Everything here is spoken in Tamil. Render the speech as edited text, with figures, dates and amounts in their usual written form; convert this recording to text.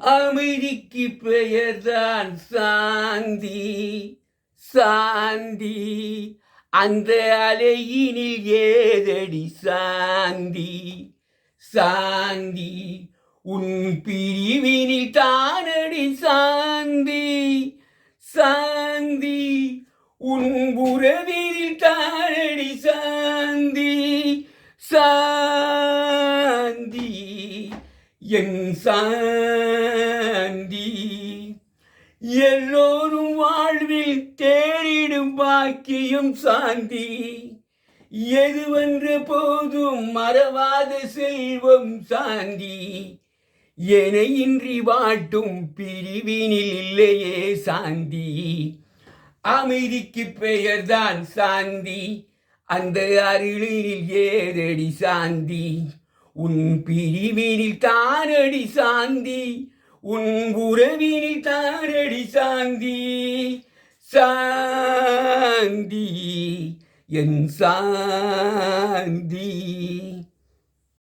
அமைதிக்கு பெயர்தான் சாந்தி. சாந்தி அந்த அலையினில் ஏதடி சாந்தி. சாந்தி உன் பிரிவினில் தானடி சாந்தி. சாந்தி உன் உறவினில் தானடி சாந்தி. சாந்தி என் சாந்தி. எல்லோரும் வாழ்வில் தேடிடும் பாக்கியம் சாந்தி. எதுவென்ற போதும் மறவாத செல்வம் சாந்தி. எனையின்றி வாட்டும் பிரிவினில் இல்லையே சாந்தி. அமைதிக்கு பெயர்தான் சாந்தி. அந்த அருளினில் ஏதடி சாந்தி. உன் பிரிவினில் தானடி சாந்தி. உன் உறவினில் தானடி சாந்தி. சாந்தி என் சாந்தி.